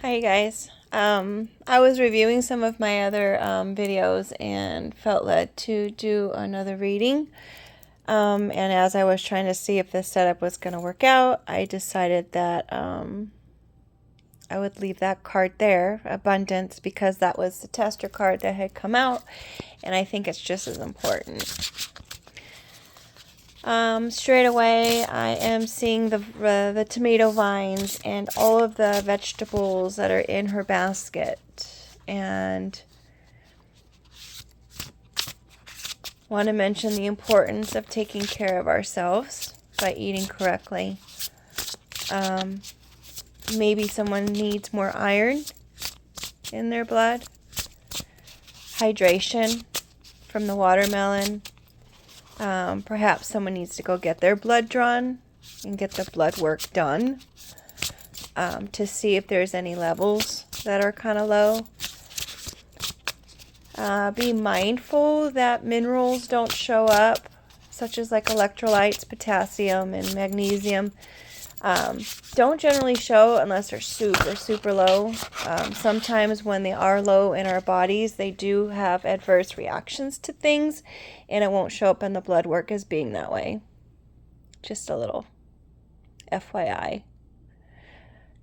Hi guys. I was reviewing some of my other videos and felt led to do another reading. And as I was trying to see if this setup was going to work out, I decided that I would leave that card there, Abundance, because that was the tester card that had come out, and I think it's just as important. Straight away, I am seeing the tomato vines and all of the vegetables that are in her basket, and want to mention the importance of taking care of ourselves by eating correctly. Maybe someone needs more iron in their blood, hydration from the watermelon. Perhaps someone needs to go get their blood drawn and get the blood work done to see if there's any levels that are kind of low. Be mindful that minerals don't show up, such as like electrolytes, potassium, and magnesium. Don't generally show unless they're super low. Sometimes when they are low in our bodies, they do have adverse reactions to things, and it won't show up in the blood work as being that way. Just a little FYI.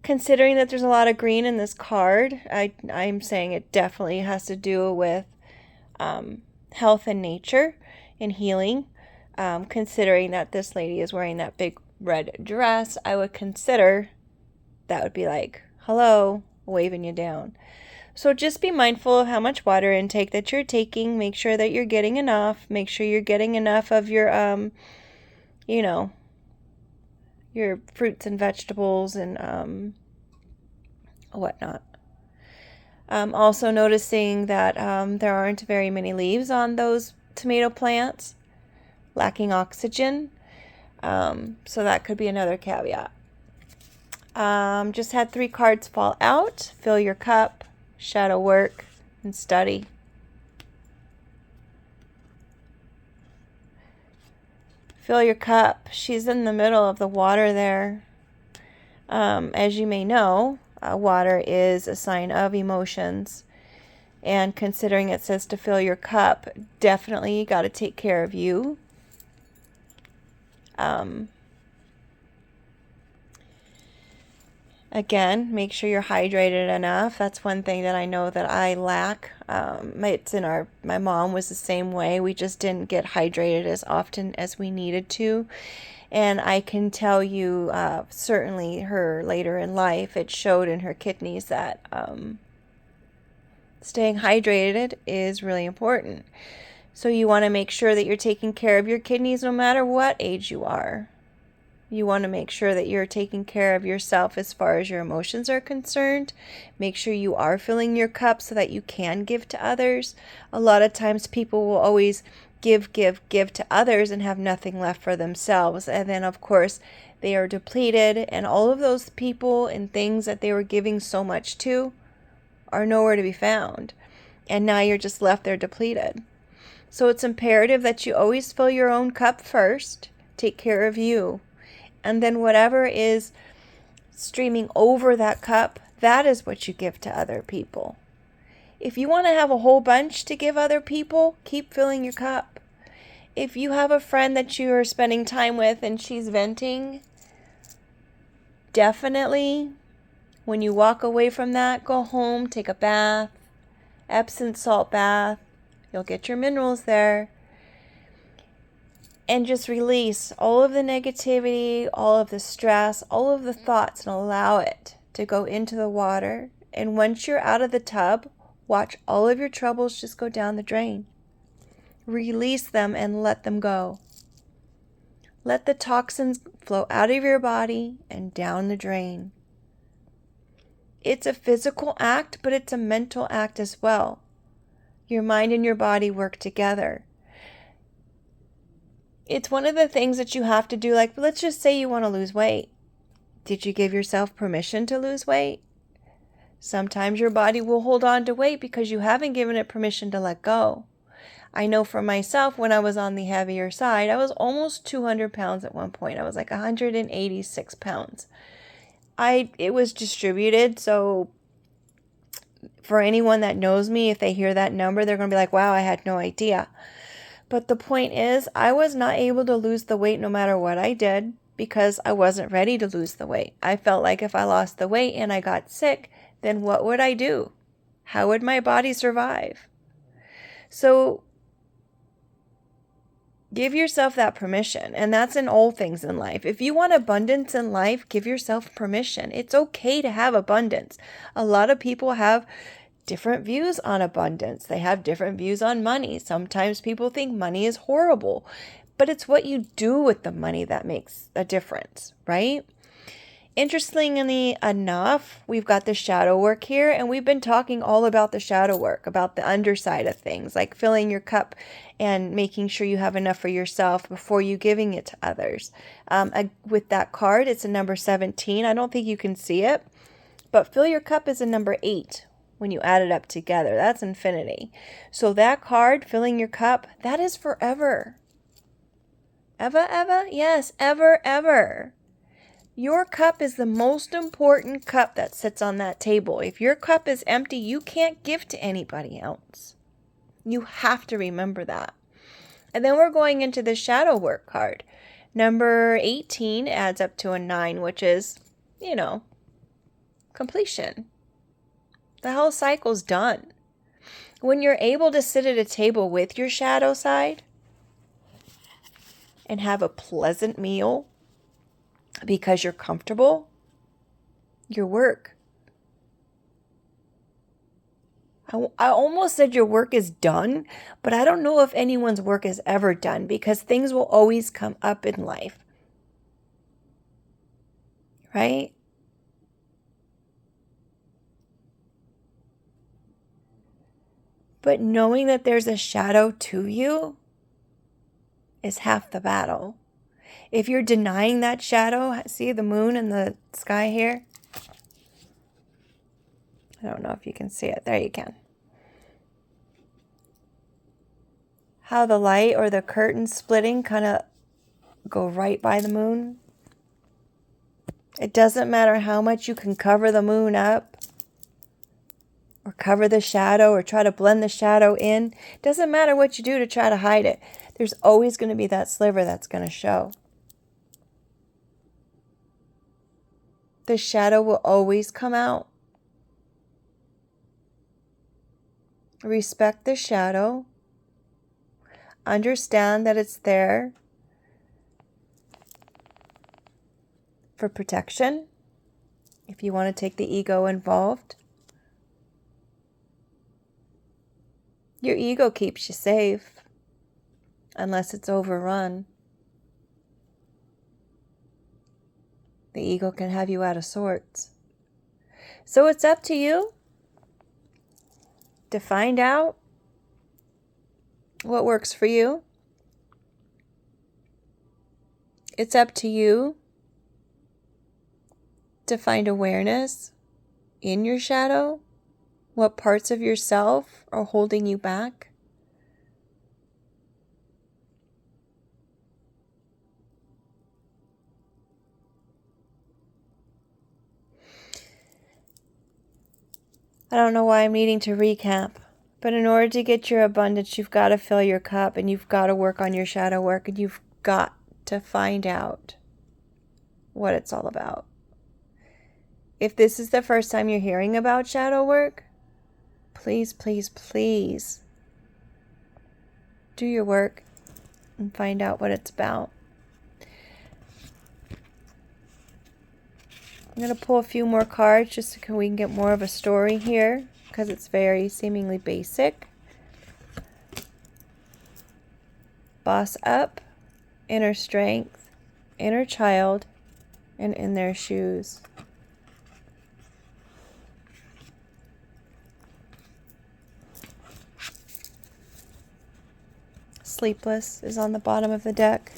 Considering that there's a lot of green in this card, I'm saying it definitely has to do with health and nature and healing. Considering that this lady is wearing that big red dress, I would consider that would be like, hello, waving you down. So just be mindful of how much water intake that you're taking. Make sure that you're getting enough. Make sure you're getting enough of your, your fruits and vegetables and whatnot. Also noticing that there aren't very many leaves on those tomato plants, lacking oxygen. So that could be another caveat. Just had 3 cards fall out. Fill your cup, shadow work, and study. Fill your cup. She's in the middle of the water there. As you may know, water is a sign of emotions. And considering it says to fill your cup, definitely you got to take care of you. Again, make sure you're hydrated enough. That's one thing that I know that I lack. My mom was the same way. We just didn't get hydrated as often as we needed to. And I can tell you, certainly her later in life, it showed in her kidneys that staying hydrated is really important. So you want to make sure that you're taking care of your kidneys no matter what age you are. You want to make sure that you're taking care of yourself as far as your emotions are concerned. Make sure you are filling your cup so that you can give to others. A lot of times people will always give to others and have nothing left for themselves. And then, of course, they are depleted, and all of those people and things that they were giving so much to are nowhere to be found. And now you're just left there depleted. So it's imperative that you always fill your own cup first. Take care of you. And then whatever is streaming over that cup, that is what you give to other people. If you want to have a whole bunch to give other people, keep filling your cup. If you have a friend that you are spending time with and she's venting, definitely when you walk away from that, go home, take a bath, Epsom salt bath. You'll get your minerals there. And just release all of the negativity, all of the stress, all of the thoughts, and allow it to go into the water. And once you're out of the tub, watch all of your troubles just go down the drain. Release them and let them go. Let the toxins flow out of your body and down the drain. It's a physical act, but it's a mental act as well. Your mind and your body work together. It's one of the things that you have to do. Like, let's just say you want to lose weight. Did you give yourself permission to lose weight? Sometimes your body will hold on to weight because you haven't given it permission to let go. I know for myself, when I was on the heavier side, I was almost 200 pounds at one point. I was like 186 pounds. It was distributed, so For anyone that knows me, if they hear that number, they're going to be like, wow, I had no idea. But the point is, I was not able to lose the weight no matter what I did because I wasn't ready to lose the weight. I felt like if I lost the weight and I got sick, then what would I do? How would my body survive? So give yourself that permission. And that's in all things in life. If you want abundance in life, give yourself permission. It's okay to have abundance. A lot of people have different views on abundance. They have different views on money. Sometimes people think money is horrible, but it's what you do with the money that makes a difference, right? Interestingly enough, we've got the shadow work here, and we've been talking all about the shadow work, about the underside of things, like filling your cup and making sure you have enough for yourself before you giving it to others. With that card, it's a number 17. I don't think you can see it, but fill your cup is a number 8 when you add it up together. That's infinity. So that card, filling your cup, that is forever. Ever? Yes, ever. Your cup is the most important cup that sits on that table. If your cup is empty, you can't give to anybody else. You have to remember that. And then we're going into the shadow work card. Number 18 adds up to a 9, which is, completion. The whole cycle's done. When you're able to sit at a table with your shadow side and have a pleasant meal, because you're comfortable, your work. I almost said your work is done, but I don't know if anyone's work is ever done because things will always come up in life. Right? But knowing that there's a shadow to you is half the battle. If you're denying that shadow, see the moon and the sky here? I don't know if you can see it. There you can. How the light or the curtain splitting kind of go right by the moon. It doesn't matter how much you can cover the moon up or cover the shadow or try to blend the shadow in. It doesn't matter what you do to try to hide it. There's always going to be that sliver that's going to show. The shadow will always come out. Respect the shadow. Understand that it's there for protection if you want to take the ego involved. Your ego keeps you safe unless it's overrun. The ego can have you out of sorts. So it's up to you to find out what works for you. It's up to you to find awareness in your shadow. What parts of yourself are holding you back? I don't know why I'm needing to recap, but in order to get your abundance, you've got to fill your cup and you've got to work on your shadow work and you've got to find out what it's all about. If this is the first time you're hearing about shadow work, please do your work and find out what it's about. I'm going to pull a few more cards just so we can get more of a story here because it's very seemingly basic. Boss up, inner strength, inner child, and in their shoes. Sleepless is on the bottom of the deck.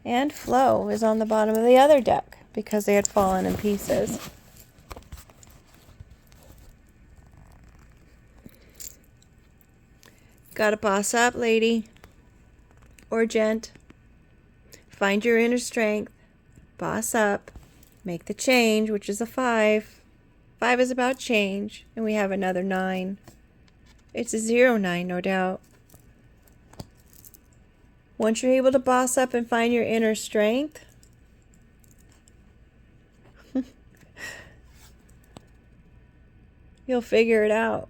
And flow is on the bottom of the other deck because they had fallen in pieces. Gotta boss up, lady or gent. Find your inner strength. Boss up. Make the change, which is a 5. 5 is about change, and we have another 9. It's a 0-9, no doubt. Once you're able to boss up and find your inner strength, you'll figure it out.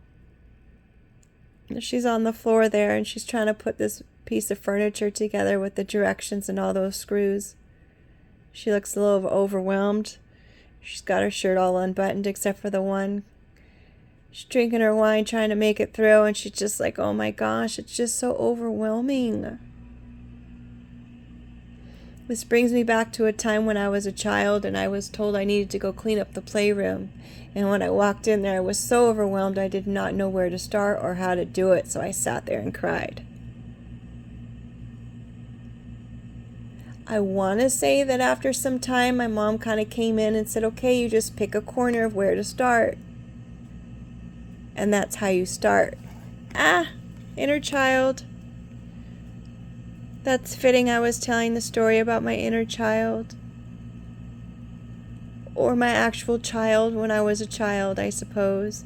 She's on the floor there, and she's trying to put this piece of furniture together with the directions and all those screws. She looks a little overwhelmed. She's got her shirt all unbuttoned except for the one. She's drinking her wine, trying to make it through, and she's just like, oh my gosh, it's just so overwhelming. This brings me back to a time when I was a child and I was told I needed to go clean up the playroom. And when I walked in there, I was so overwhelmed I did not know where to start or how to do it, so I sat there and cried. I want to say that after some time, my mom kind of came in and said, okay, you just pick a corner of where to start. And that's how you start. Inner child. That's fitting. I was telling the story about my inner child. Or my actual child when I was a child, I suppose.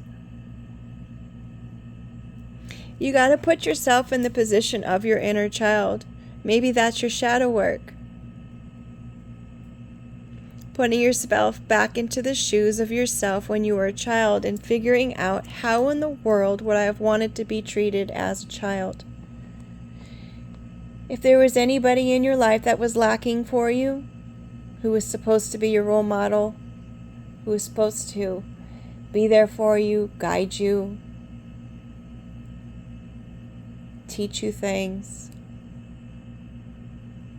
You got to put yourself in the position of your inner child. Maybe that's your shadow work. Putting yourself back into the shoes of yourself when you were a child and figuring out how in the world would I have wanted to be treated as a child. If there was anybody in your life that was lacking for you, who was supposed to be your role model, who was supposed to be there for you, guide you, teach you things,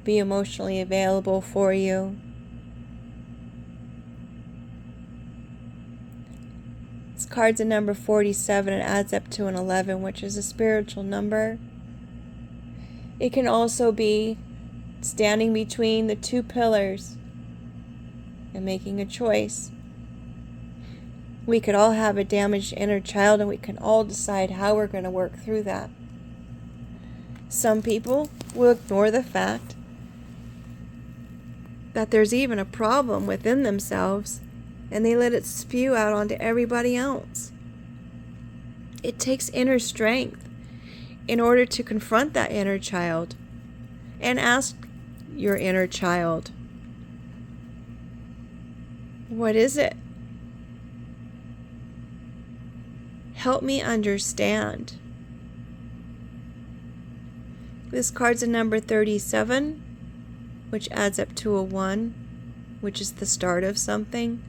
be emotionally available for you. This card's a number 47 and adds up to an 11, which is a spiritual number. It can also be standing between the two pillars and making a choice. We could all have a damaged inner child and we can all decide how we're going to work through that. Some people will ignore the fact that there's even a problem within themselves and they let it spew out onto everybody else. It takes inner strength in order to confront that inner child and ask your inner child, what is it? Help me understand. This card's a number 37, which adds up to a 1, which is the start of something.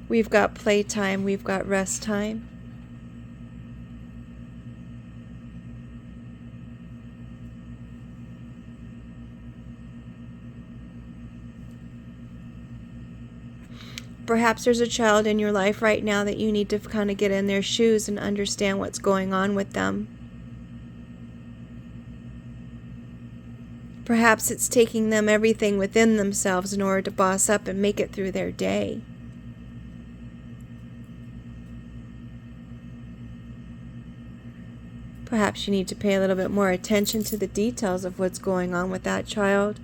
We've got playtime, we've got rest time. Perhaps there's a child in your life right now that you need to kind of get in their shoes and understand what's going on with them. Perhaps it's taking them everything within themselves in order to boss up and make it through their day. Perhaps you need to pay a little bit more attention to the details of what's going on with that child.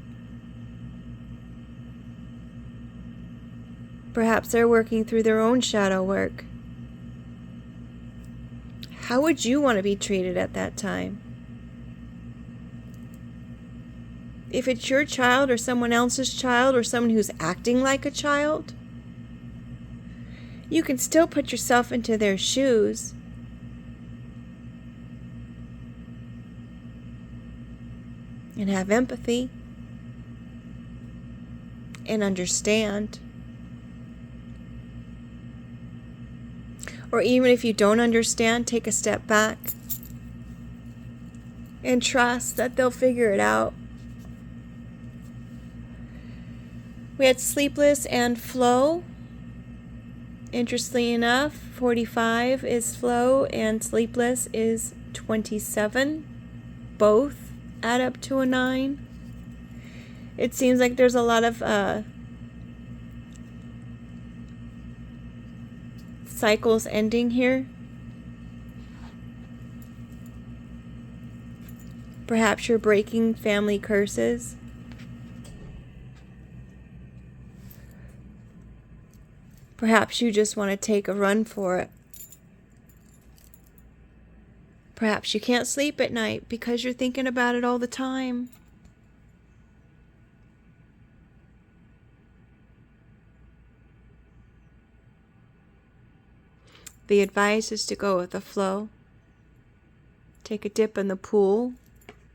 Perhaps they're working through their own shadow work. How would you want to be treated at that time? If it's your child or someone else's child or someone who's acting like a child, you can still put yourself into their shoes. And have empathy and understand. Or even if you don't understand, take a step back and trust that they'll figure it out. We had sleepless and flow. Interestingly enough, 45 is flow and sleepless is 27. Both add up to a 9. It seems like there's a lot of cycles ending here. Perhaps you're breaking family curses. Perhaps you just want to take a run for it. Perhaps you can't sleep at night because you're thinking about it all the time. The advice is to go with the flow. Take a dip in the pool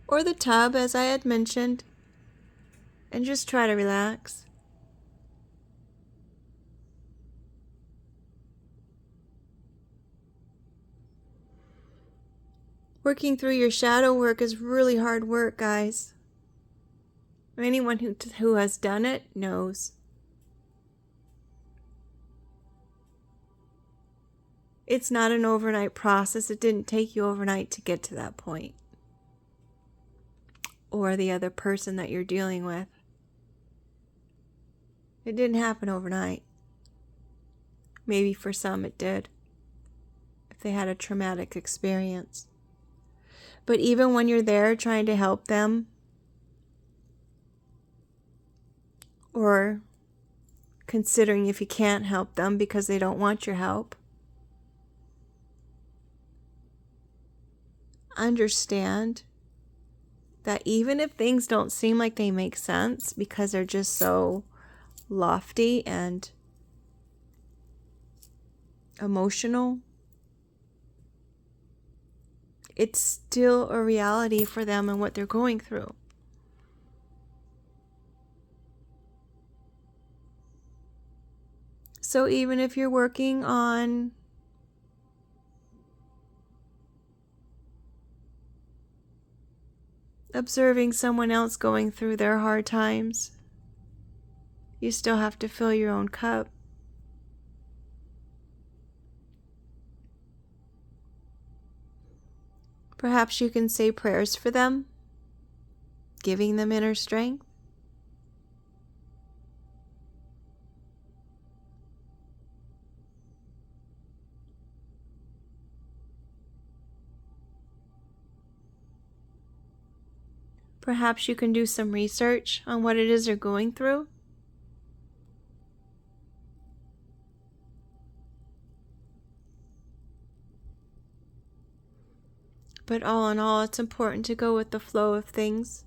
or the tub, as I had mentioned, and just try to relax. Working through your shadow work is really hard work, guys. Anyone who has done it knows. It's not an overnight process. It didn't take you overnight to get to that point. Or the other person that you're dealing with. It didn't happen overnight. Maybe for some it did, if they had a traumatic experience. But even when you're there trying to help them, or considering if you can't help them because they don't want your help, understand that even if things don't seem like they make sense because they're just so lofty and emotional, it's still a reality for them and what they're going through. So even if you're working on observing someone else going through their hard times, you still have to fill your own cup. Perhaps you can say prayers for them, giving them inner strength. Perhaps you can do some research on what it is they're going through. But all in all, it's important to go with the flow of things.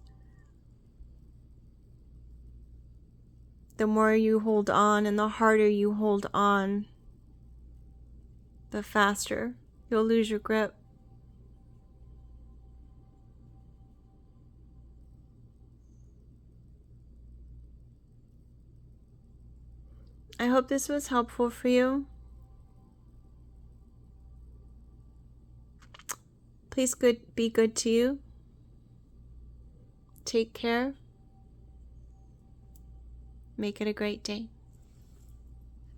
The more you hold on and the harder you hold on, the faster you'll lose your grip. I hope this was helpful for you. Please be good to you. Take care. Make it a great day.